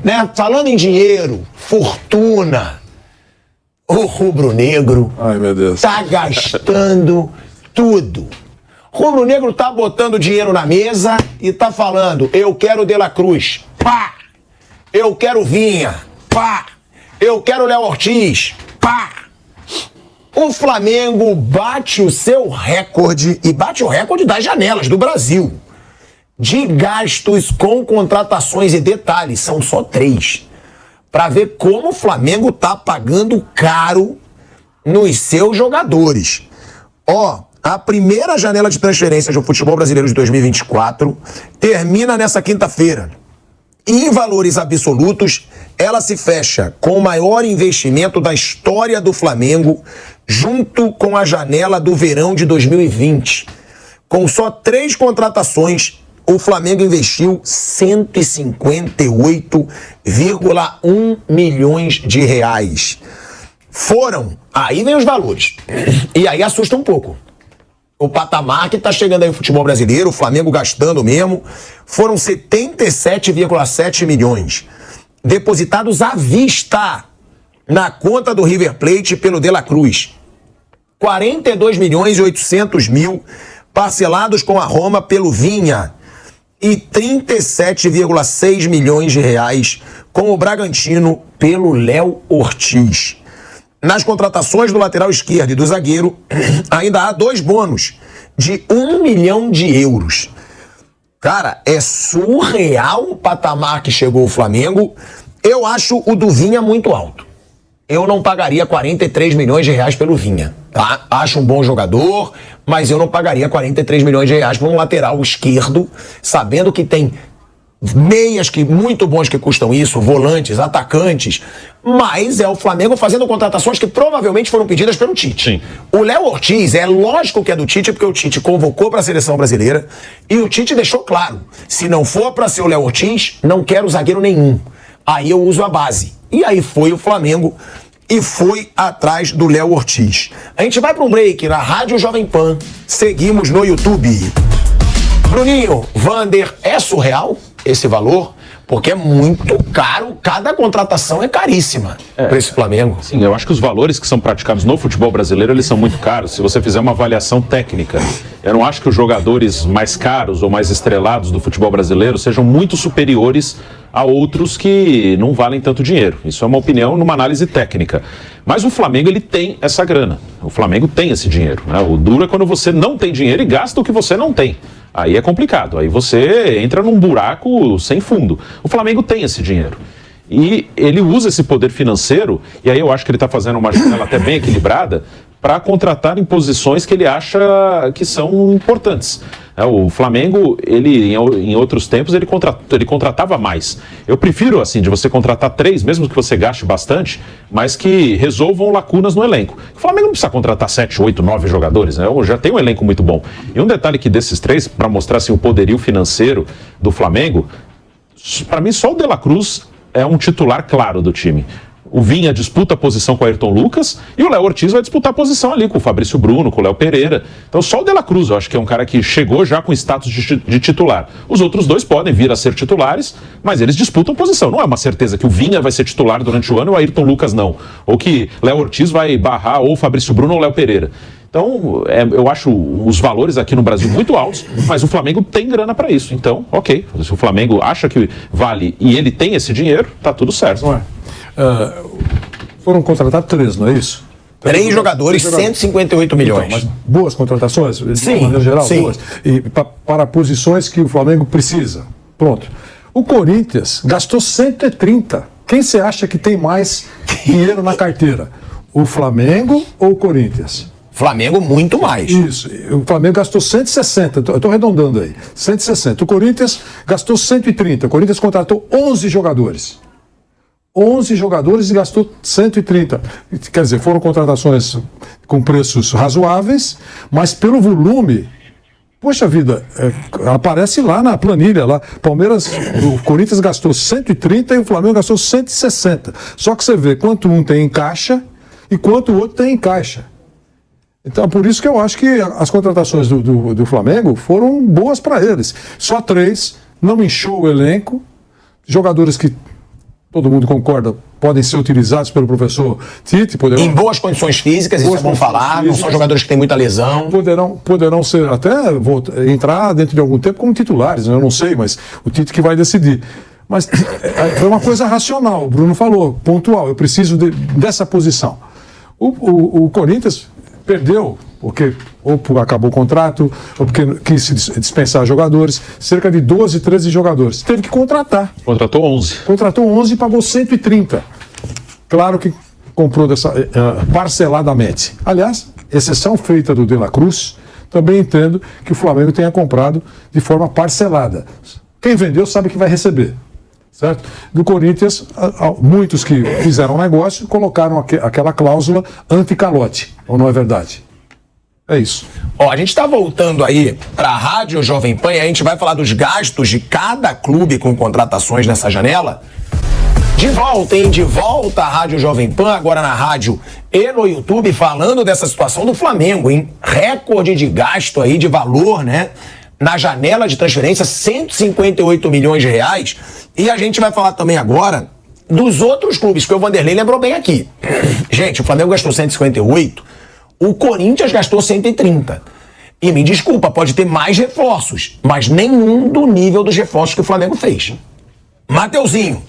né? Falando em dinheiro, fortuna, o rubro-negro tá gastando tudo. O rubro-negro tá botando dinheiro na mesa e tá falando, eu quero De La Cruz, pá! Eu quero Vinha, pá! Eu quero Léo Ortiz, pá! O Flamengo bate o seu recorde e bate o recorde das janelas do Brasil de gastos com contratações, e detalhes, são só 3, para ver como o Flamengo tá pagando caro nos seus jogadores. A primeira janela de transferências do futebol brasileiro de 2024 termina nessa quinta-feira. Em valores absolutos, ela se fecha com o maior investimento da história do Flamengo, junto com a janela do verão de 2020. Com só 3 contratações, o Flamengo investiu 158,1 milhões de reais. Aí vem os valores, e aí assusta um pouco. O patamar que tá chegando aí o futebol brasileiro, o Flamengo gastando mesmo, foram 77,7 milhões depositados à vista na conta do River Plate pelo De La Cruz. 42 milhões e 800 mil parcelados com a Roma pelo Vinha e 37,6 milhões de reais com o Bragantino pelo Léo Ortiz. Nas contratações do lateral esquerdo e do zagueiro, ainda há 2 bônus de 1 milhão de euros. Cara, é surreal o patamar que chegou o Flamengo. Eu acho o do Vinha muito alto. Eu não pagaria 43 milhões de reais pelo Vinha, tá? Acho um bom jogador, mas eu não pagaria 43 milhões de reais por um lateral esquerdo, sabendo que tem meias muito bons que custam isso, volantes, atacantes, mas é o Flamengo fazendo contratações que provavelmente foram pedidas pelo Tite. Sim. O Léo Ortiz, é lógico que é do Tite, porque o Tite convocou para a seleção brasileira e o Tite deixou claro, se não for para ser o Léo Ortiz, não quero zagueiro nenhum. Aí eu uso a base. E aí foi o Flamengo e foi atrás do Léo Ortiz. A gente vai para um break na Rádio Jovem Pan, seguimos no YouTube. Bruninho, Vander, é surreal esse valor? Porque é muito caro, cada contratação é caríssima para esse Flamengo. Sim, eu acho que os valores que são praticados no futebol brasileiro, eles são muito caros, se você fizer uma avaliação técnica. Eu não acho que os jogadores mais caros ou mais estrelados do futebol brasileiro sejam muito superiores a outros que não valem tanto dinheiro. Isso é uma opinião numa análise técnica. Mas o Flamengo, ele tem essa grana. O Flamengo tem esse dinheiro, né? O duro é quando você não tem dinheiro e gasta o que você não tem. Aí é complicado, aí você entra num buraco sem fundo. O Flamengo tem esse dinheiro. E ele usa esse poder financeiro, e aí eu acho que ele está fazendo uma janela até bem equilibrada, para contratar em posições que ele acha que são importantes. O Flamengo, ele em outros tempos, ele contratava mais. Eu prefiro, assim, de você contratar 3, mesmo que você gaste bastante, mas que resolvam lacunas no elenco. O Flamengo não precisa contratar 7, 8, 9 jogadores, né? Já tem um elenco muito bom. E um detalhe que desses 3, para mostrar assim, o poderio financeiro do Flamengo, para mim só o De La Cruz é um titular claro do time. O Vinha disputa a posição com o Ayrton Lucas e o Léo Ortiz vai disputar a posição ali com o Fabrício Bruno, com o Léo Pereira. Então só o De La Cruz eu acho que é um cara que chegou já com status de titular. Os outros 2 podem vir a ser titulares, mas eles disputam posição. Não é uma certeza que o Vinha vai ser titular durante o ano e o Ayrton Lucas não. Ou que Léo Ortiz vai barrar ou o Fabrício Bruno ou o Léo Pereira. Então, eu acho os valores aqui no Brasil muito altos, mas o Flamengo tem grana para isso. Então, ok. Se o Flamengo acha que vale e ele tem esse dinheiro, tá tudo certo. Não é? Foram contratados 3, não é isso? 3 jogadores, 158 milhões. Então, mas boas contratações, de maneira geral, sim. boas. E para posições que o Flamengo precisa. Pronto. O Corinthians gastou 130. Quem você acha que tem mais dinheiro na carteira? O Flamengo ou o Corinthians? Flamengo muito mais. Isso. O Flamengo gastou 160. Eu estou arredondando aí. 160. O Corinthians gastou 130. O Corinthians contratou 11 jogadores. 11 jogadores e gastou 130. Quer dizer, foram contratações com preços razoáveis, mas pelo volume, poxa vida, aparece lá na planilha, lá, o Corinthians gastou 130 e o Flamengo gastou 160. Só que você vê quanto um tem em caixa e quanto o outro tem em caixa. Então, por isso que eu acho que as contratações do Flamengo foram boas para eles. Só 3, não inchou o elenco, jogadores que todo mundo concorda, podem ser utilizados pelo professor Tite. Em boas condições físicas, isso é bom falar, não são jogadores que têm muita lesão. Poderão ser, até entrar dentro de algum tempo como titulares, eu não sei, mas o Tite que vai decidir. Mas foi uma coisa racional, o Bruno falou, pontual, eu preciso dessa posição. O Corinthians perdeu, porque ou acabou o contrato, ou porque quis dispensar jogadores, cerca de 12, 13 jogadores. Teve que contratar. Contratou 11. Contratou 11 e pagou 130. Claro que comprou parceladamente. Aliás, exceção feita do De La Cruz, também entendo que o Flamengo tenha comprado de forma parcelada. Quem vendeu sabe que vai receber. Certo? Do Corinthians, muitos que fizeram negócio colocaram aquela cláusula anti-calote, ou não é verdade? É isso. Ó, a gente está voltando aí para a Rádio Jovem Pan e a gente vai falar dos gastos de cada clube com contratações nessa janela. De volta, hein? De volta à Rádio Jovem Pan, agora na rádio e no YouTube, falando dessa situação do Flamengo, hein? Recorde de gasto aí, de valor, né? Na janela de transferência, 158 milhões de reais. E a gente vai falar também agora dos outros clubes, que o Vanderlei lembrou bem aqui. Gente, o Flamengo gastou 158, o Corinthians gastou 130. E me desculpa, pode ter mais reforços, mas nenhum do nível dos reforços que o Flamengo fez. Mateuzinho,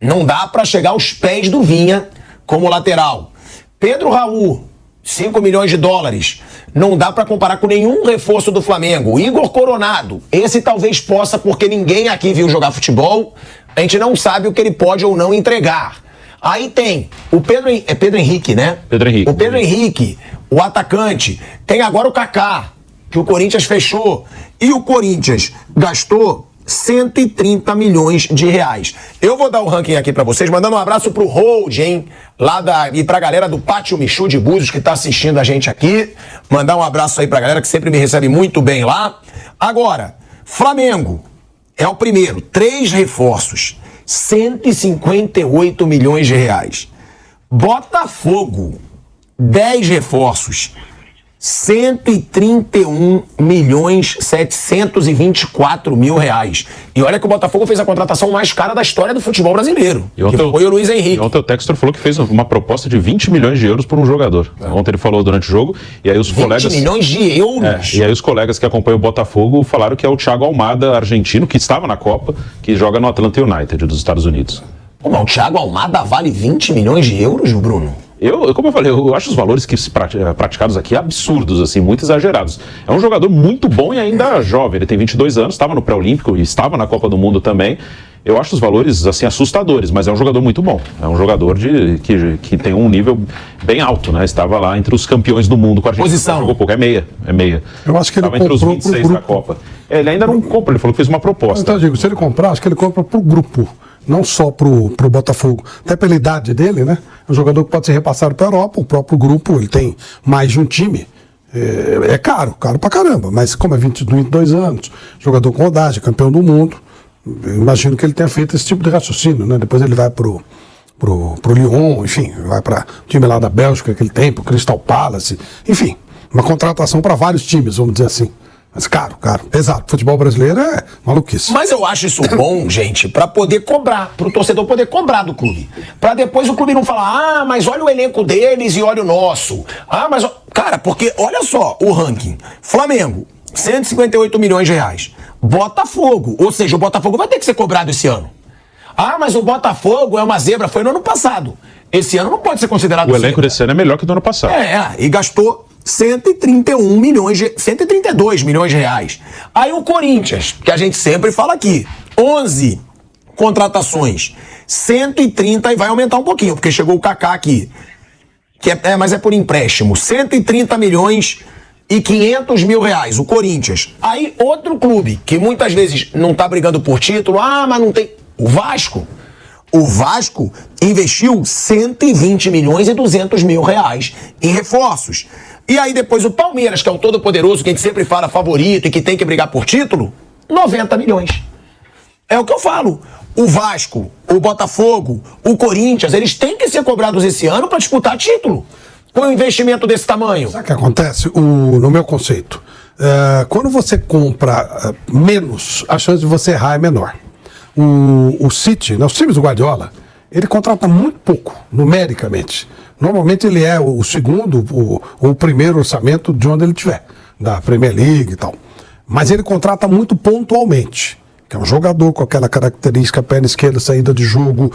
não dá pra chegar aos pés do Vinha como lateral. Pedro Raul, 5 milhões de dólares. Não dá pra comparar com nenhum reforço do Flamengo. Igor Coronado, esse talvez possa, porque ninguém aqui viu jogar futebol. A gente não sabe o que ele pode ou não entregar. Aí tem o Pedro Henrique, né? Pedro Henrique. O Pedro Henrique, o atacante. Tem agora o Kaká, que o Corinthians fechou. E o Corinthians gastou 130 milhões de reais. Eu vou dar o ranking aqui pra vocês, mandando um abraço pro Hold, hein? E pra galera do Pátio Michu de Búzios que tá assistindo a gente aqui. Mandar um abraço aí pra galera que sempre me recebe muito bem lá. Agora, Flamengo é o primeiro, 3 reforços, 158 milhões de reais. Botafogo, 10 reforços, 131 milhões 724 mil reais. E olha que o Botafogo fez a contratação mais cara da história do futebol brasileiro, que foi o Luiz Henrique. E ontem o Textor falou que fez uma proposta de 20 milhões de euros por um jogador. Ontem ele falou durante o jogo, e aí os 20 colegas... 20 milhões de euros? E aí os colegas que acompanham o Botafogo falaram que é o Thiago Almada, argentino, que estava na Copa, que joga no Atlanta United dos Estados Unidos. Como o Thiago Almada vale 20 milhões de euros, Bruno? Como eu falei, eu acho os valores que se praticados aqui absurdos, assim, muito exagerados. É um jogador muito bom e ainda jovem, ele tem 22 anos, estava no pré-olímpico e estava na Copa do Mundo também. Eu acho os valores, assim, assustadores, mas é um jogador muito bom. É um jogador que tem um nível bem alto, né? Estava lá entre os campeões do mundo com a Argentina. Posição. Jogou pouco, é meia. Eu acho que ele estava entre os comprou 26 pro da Copa. Ele ainda não compra, ele falou que fez uma proposta. Então, eu digo, se ele comprar, acho que ele compra pro grupo, não só pro Botafogo. Até pela idade dele, né? É um jogador que pode ser repassado para a Europa, o próprio grupo, ele tem mais de um time. É caro pra caramba, mas como é 22 anos, jogador com rodagem, campeão do mundo, eu imagino que ele tenha feito esse tipo de raciocínio, né? Depois ele vai pro Lyon, enfim, vai para o time lá da Bélgica que ele tem, pro Crystal Palace, enfim, uma contratação para vários times, vamos dizer assim. Mas caro, pesado. Futebol brasileiro é maluquice. Mas eu acho isso bom, gente, pra poder cobrar, pro torcedor poder cobrar do clube. Pra depois o clube não falar, mas olha o elenco deles e olha o nosso. Cara, porque olha só o ranking. Flamengo, 158 milhões de reais. Botafogo, ou seja, o Botafogo vai ter que ser cobrado esse ano. Mas o Botafogo é uma zebra, foi no ano passado. Esse ano não pode ser considerado O elenco desse ano é melhor que o do ano passado. E gastou 132 milhões de reais. Aí o Corinthians, que a gente sempre fala aqui, 11 contratações, 130 e vai aumentar um pouquinho, porque chegou o Kaká aqui, mas é por empréstimo, 130 milhões e 500 mil reais, o Corinthians. Aí outro clube, que muitas vezes não tá brigando por título, mas não tem... O Vasco. O Vasco investiu 120 milhões e 200 mil reais em reforços. E aí depois o Palmeiras, que é o todo-poderoso, que a gente sempre fala favorito e que tem que brigar por título, 90 milhões. É o que eu falo. O Vasco, o Botafogo, o Corinthians, eles têm que ser cobrados esse ano para disputar título. Com um investimento desse tamanho. Sabe o que acontece? No meu conceito, quando você compra menos, a chance de você errar é menor. O City, os times do Guardiola, ele contrata muito pouco, numericamente. Normalmente ele é o segundo ou o primeiro orçamento de onde ele estiver, da Premier League e tal. Mas ele contrata muito pontualmente, que é um jogador com aquela característica, perna esquerda, saída de jogo,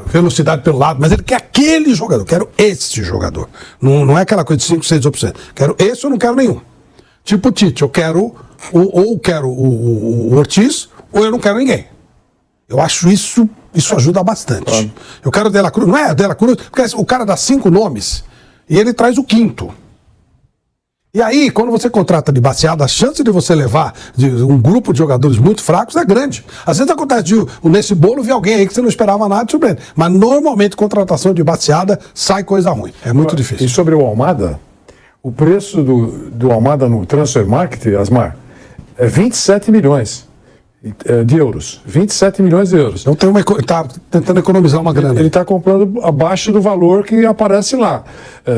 velocidade pelo lado, mas ele quer aquele jogador, quero esse jogador. Não é aquela coisa de 5, 6 opções. Quero esse ou não quero nenhum. Tipo o Tite, eu quero ou quero o Ortiz ou eu não quero ninguém. Eu acho isso ajuda bastante. Eu quero o De La Cruz, não é De La Cruz, porque o cara dá 5 nomes e ele traz o quinto. E aí, quando você contrata de baseada, a chance de você levar um grupo de jogadores muito fracos é grande. Às vezes acontece nesse bolo vir alguém aí que você não esperava nada de surpreender. Mas normalmente contratação de baseada sai coisa ruim. É muito difícil. E sobre o Almada, o preço do Almada no Transfer Market, Asmar, é 27 milhões de euros. 27 milhões de euros. Então está tentando economizar uma grana. Ele está comprando abaixo do valor que aparece lá.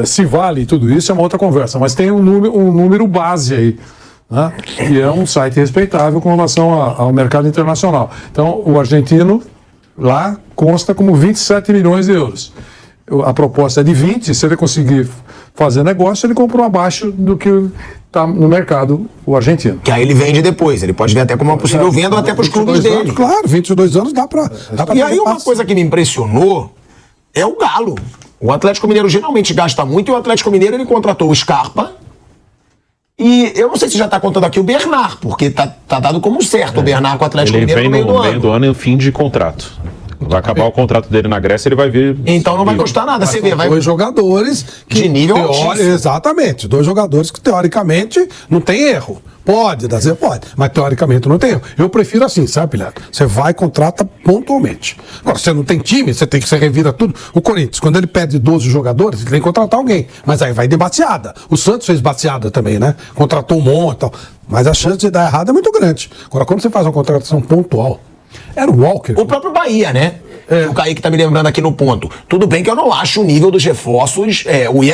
Se vale tudo isso é uma outra conversa, mas tem um número base aí, né? E é um site respeitável com relação ao mercado internacional. Então, o argentino lá consta como 27 milhões de euros. A proposta é de 20, se ele conseguir fazer negócio, ele comprou abaixo do que está no mercado o argentino. Que aí ele vende depois, ele pode ver até como uma possível venda ou até para os clubes dele. Anos, claro, 22 anos dá para. E aí uma coisa que me impressionou é o Galo. O Atlético Mineiro geralmente gasta muito e o Atlético Mineiro ele contratou o Scarpa. E eu não sei se já está contando aqui o Bernard, porque tá dado como certo o Bernard com o Atlético Mineiro no meio do ano. E fim de contrato. Vai acabar o contrato dele na Grécia, ele vai vir. Então não vai custar nada, você vê. Dois jogadores que de nível altíssimo. Exatamente, dois jogadores que teoricamente não tem erro. Pode, mas teoricamente não tem erro. Eu prefiro assim, sabe, Pilhado? Você vai e contrata pontualmente. Agora, você não tem time, você tem que se revira tudo. O Corinthians, quando ele pede 12 jogadores, ele tem que contratar alguém. Mas aí vai de baseada. O Santos fez baseada também, né? Contratou um monte e tal. Mas a chance de dar errado é muito grande. Agora, quando você faz uma contratação pontual, era o Walker. O próprio Bahia, né? O Kaique tá me lembrando aqui no ponto. Tudo bem que eu não acho o nível dos reforços.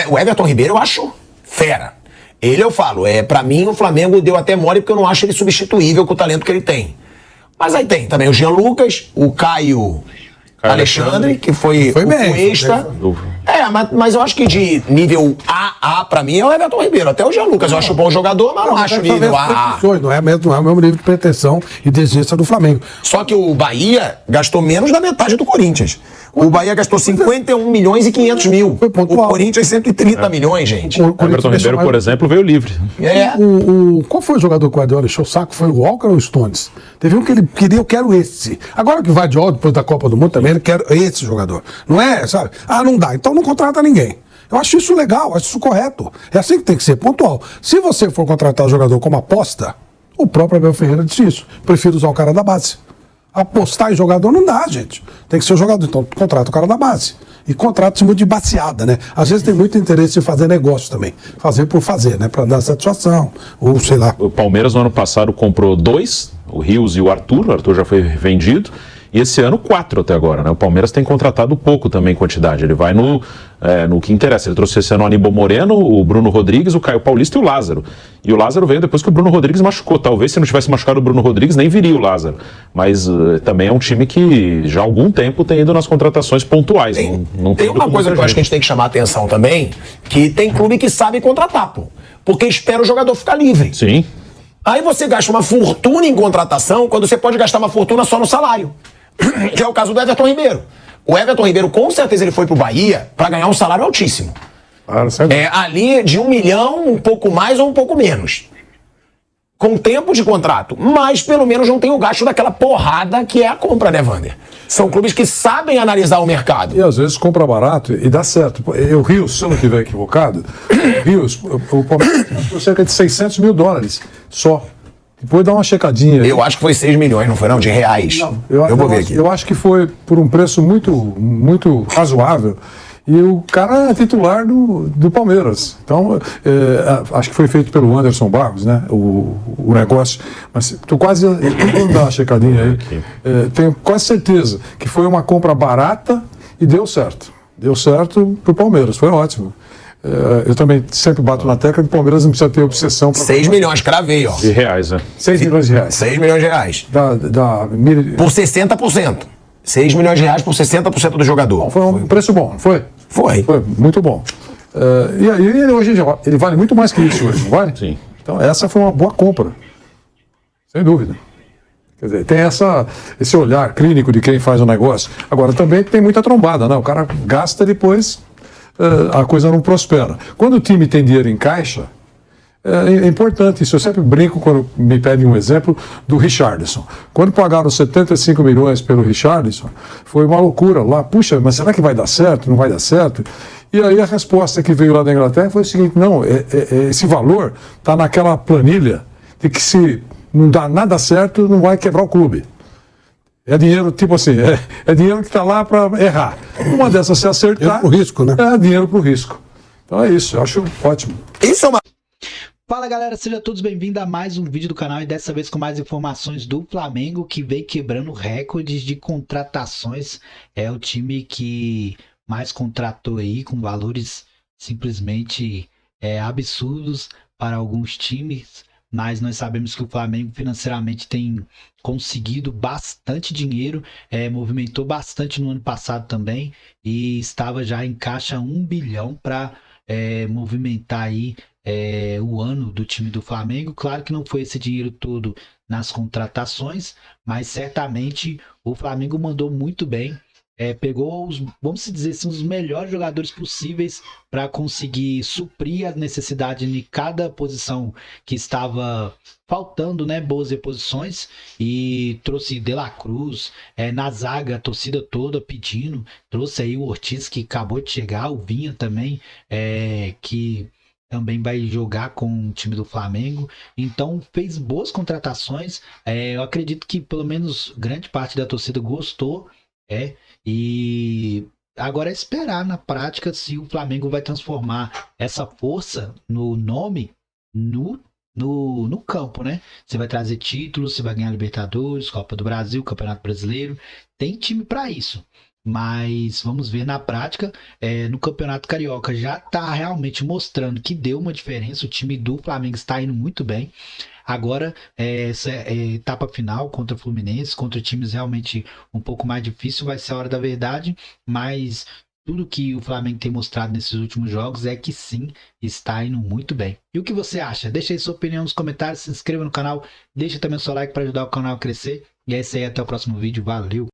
O Everton Ribeiro eu acho fera. Ele eu falo, pra mim o Flamengo deu até mole porque eu não acho ele substituível com o talento que ele tem. Mas aí tem também o Jean Lucas, o Caio Alexandre, que foi o Cuesta. Mas eu acho que de nível AA pra mim é o Everton Ribeiro. Até o Jean Lucas eu acho um bom jogador, mas não acho nível AA. Não é o mesmo nível de pretensão e de exigência do Flamengo. Só que o Bahia gastou menos da metade do Corinthians. O Bahia gastou 51 milhões e 500 mil. O Corinthians 130 milhões, gente. O Everton Ribeiro, por exemplo, veio livre. Qual foi o jogador que o Guardiola encheu o saco? Foi o Walker ou o Stones? Teve um que ele queria, eu quero esse. Agora que vai de Guardiola, depois da Copa do Mundo também, ele quer esse jogador. Não é, sabe? Não dá. Então não contrata ninguém. Eu acho isso legal, acho isso correto. É assim que tem que ser, pontual. Se você for contratar o jogador como aposta, o próprio Abel Ferreira disse isso. Prefiro usar o cara da base. Apostar em jogador não dá, gente. Tem que ser o jogador. Então, contrata o cara da base. E contrata-se muito de baseada, né? Às vezes tem muito interesse em fazer negócio também. Fazer por fazer, né? Pra dar satisfação. Ou sei lá. O Palmeiras no ano passado comprou 2, o Rios e o Arthur. O Arthur já foi vendido. E esse ano 4 até agora, né? O Palmeiras tem contratado pouco também em quantidade. Ele vai no que interessa. Ele trouxe esse ano o Aníbal Moreno, o Bruno Rodrigues, o Caio Paulista e o Lázaro. E o Lázaro veio depois que o Bruno Rodrigues machucou. Talvez se não tivesse machucado o Bruno Rodrigues, nem viria o Lázaro. Mas também é um time que já há algum tempo tem ido nas contratações pontuais. Tem uma coisa que eu acho que a gente tem que chamar a atenção também, que tem clube que sabe contratar, pô. Porque espera o jogador ficar livre. Sim. Aí você gasta uma fortuna em contratação, quando você pode gastar uma fortuna só no salário. Que é o caso do Everton Ribeiro. O Everton Ribeiro, com certeza, ele foi pro Bahia para ganhar um salário altíssimo. Ali de 1 milhão, um pouco mais ou um pouco menos. Com tempo de contrato. Mas pelo menos não tem o gasto daquela porrada que é a compra, né, Wander? São clubes que sabem analisar o mercado. E às vezes compra barato e dá certo. O Rios, se eu não estiver equivocado, o Palmeiras gastou cerca de 600 mil dólares só. Depois dá uma checadinha. Eu acho que foi 6 milhões, não foi não? De reais. Não, eu vou ver aqui. Eu acho que foi por um preço muito razoável. E o cara é titular do Palmeiras. Então, acho que foi feito pelo Anderson Barros, né? O negócio. Mas tô quase. Vamos dar uma checadinha aí. Tenho quase certeza que foi uma compra barata e deu certo. Deu certo pro Palmeiras. Foi ótimo. Eu também sempre bato na tecla que o Palmeiras não precisa ter obsessão. 6 milhões, cravei, ó. De reais, né? 6 milhões de reais. 6 milhões de reais. Por 60%. 6 milhões de reais por 60% do jogador. Foi um preço bom, não foi? Foi. Foi muito bom. E aí, hoje ele vale muito mais que isso hoje, não vale? Sim. Então, essa foi uma boa compra. Sem dúvida. Quer dizer, tem esse olhar clínico de quem faz o negócio. Agora, também tem muita trombada, né? O cara gasta e depois a coisa não prospera. Quando o time tem dinheiro em caixa, é importante isso. Eu sempre brinco quando me pedem um exemplo do Richarlison. Quando pagaram 75 milhões pelo Richarlison, foi uma loucura lá. Puxa, mas será que vai dar certo? Não vai dar certo? E aí a resposta que veio lá da Inglaterra foi o seguinte: não, esse valor está naquela planilha de que se não dá nada certo, não vai quebrar o clube. É dinheiro, tipo assim, é dinheiro que está lá para errar. Uma dessas se acertar... Dinheiro pro risco, né? É dinheiro para o risco. Então é isso, eu acho ótimo. Isso é uma... Fala galera, sejam todos bem-vindos a mais um vídeo do canal e dessa vez com mais informações do Flamengo, que vem quebrando recordes de contratações. É o time que mais contratou aí, com valores simplesmente absurdos para alguns times, mas nós sabemos que o Flamengo financeiramente tem conseguido bastante dinheiro, movimentou bastante no ano passado também e estava já em caixa 1 bilhão para movimentar aí o ano do time do Flamengo. Claro que não foi esse dinheiro todo nas contratações, mas certamente o Flamengo mandou muito bem. Pegou vamos dizer assim, os melhores jogadores possíveis para conseguir suprir as necessidades de cada posição que estava faltando, né, boas reposições, e trouxe De La Cruz, na zaga a torcida toda pedindo, trouxe aí o Ortiz, que acabou de chegar, o Vinha também, que também vai jogar com o time do Flamengo. Então fez boas contratações. Eu acredito que pelo menos grande parte da torcida gostou. E agora é esperar na prática se o Flamengo vai transformar essa força no nome no campo, né? Você vai trazer títulos, você vai ganhar Libertadores, Copa do Brasil, Campeonato Brasileiro. Tem time para isso. Mas vamos ver na prática. No Campeonato Carioca já está realmente mostrando que deu uma diferença. O time do Flamengo está indo muito bem. Agora, essa etapa final contra o Fluminense, contra times realmente um pouco mais difícil, vai ser a hora da verdade, mas tudo que o Flamengo tem mostrado nesses últimos jogos é que sim, está indo muito bem. E o que você acha? Deixa aí sua opinião nos comentários, se inscreva no canal, deixa também o seu like para ajudar o canal a crescer, e é isso aí, até o próximo vídeo, valeu!